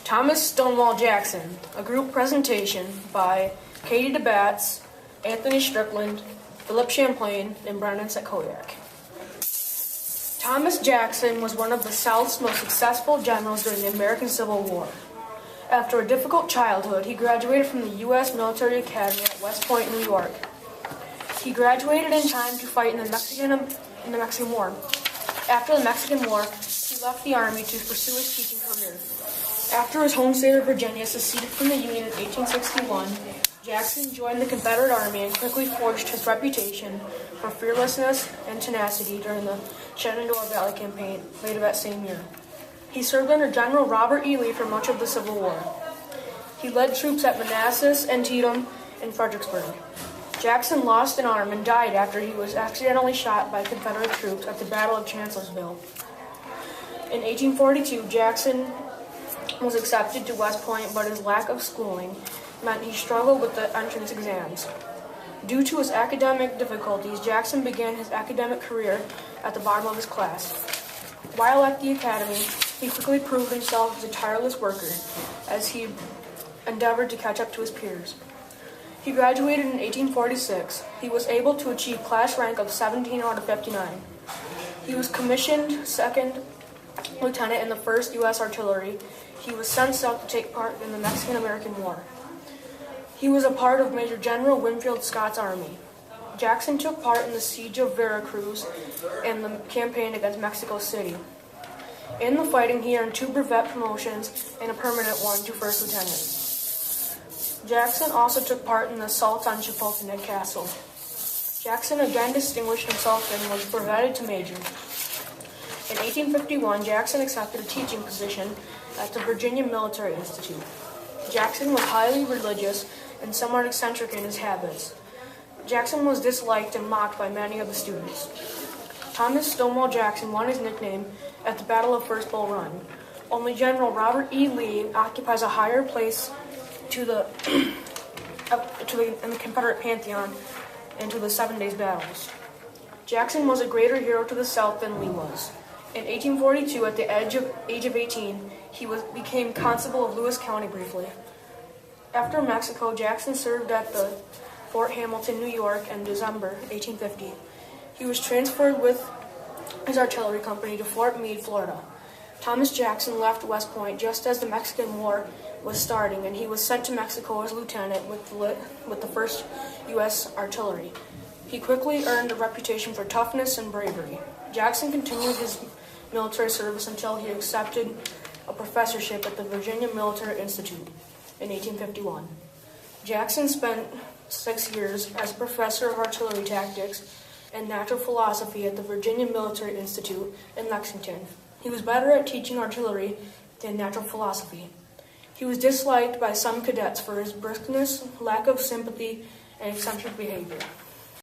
Thomas Stonewall Jackson, a group presentation by Katie DeBatz, Anthony Strickland, Philip Champlain, and Brendan Sekoyak. Thomas Jackson was one of the South's most successful generals during the American Civil War. After a difficult childhood, he graduated from the U.S. Military Academy at West Point, New York. He graduated in time to fight in the Mexican War. After the Mexican War, he left the Army to pursue his teaching career. After his home state of Virginia seceded from the Union in 1861, Jackson joined the Confederate Army and quickly forged his reputation for fearlessness and tenacity during the Shenandoah Valley Campaign later that same year. He served under General Robert E. Lee for much of the Civil War. He led troops at Manassas, Antietam, and Fredericksburg. Jackson lost an arm and died after he was accidentally shot by Confederate troops at the Battle of Chancellorsville. In 1842, Jackson was accepted to West Point, but his lack of schooling meant he struggled with the entrance exams. Due to his academic difficulties, Jackson began his academic career at the bottom of his class. While at the academy, he quickly proved himself as a tireless worker as he endeavored to catch up to his peers. He graduated in 1846. He was able to achieve class rank of 17 out of 59. He was commissioned second lieutenant in the 1st U.S. Artillery. He was sent south to take part in the Mexican-American War. He was a part of Major General Winfield Scott's army. Jackson took part in the siege of Veracruz and the campaign against Mexico City. In the fighting, he earned 2 brevet promotions and a permanent one to first lieutenant. Jackson also took part in the assault on Chapultepec Castle. Jackson again distinguished himself and was brevetted to major. In 1851, Jackson accepted a teaching position at the Virginia Military Institute. Jackson was highly religious and somewhat eccentric in his habits. Jackson was disliked and mocked by many of the students. Thomas Stonewall Jackson won his nickname at the Battle of First Bull Run. Only General Robert E. Lee occupies a higher place in the Confederate pantheon and to the 7 Days Battles. Jackson was a greater hero to the South than Lee was. In 1842, at the age of 18, he became constable of Lewis County briefly. After Mexico, Jackson served at the Fort Hamilton, New York in December 1850. He was transferred with his artillery company to Fort Meade, Florida. Thomas Jackson left West Point just as the Mexican War was starting, and he was sent to Mexico as lieutenant with the 1st U.S. Artillery. He quickly earned a reputation for toughness and bravery. Jackson continued his military service until he accepted a professorship at the Virginia Military Institute in 1851. Jackson spent 6 years as a professor of artillery tactics and natural philosophy at the Virginia Military Institute in Lexington. He was better at teaching artillery than natural philosophy. He was disliked by some cadets for his briskness, lack of sympathy, and eccentric behavior.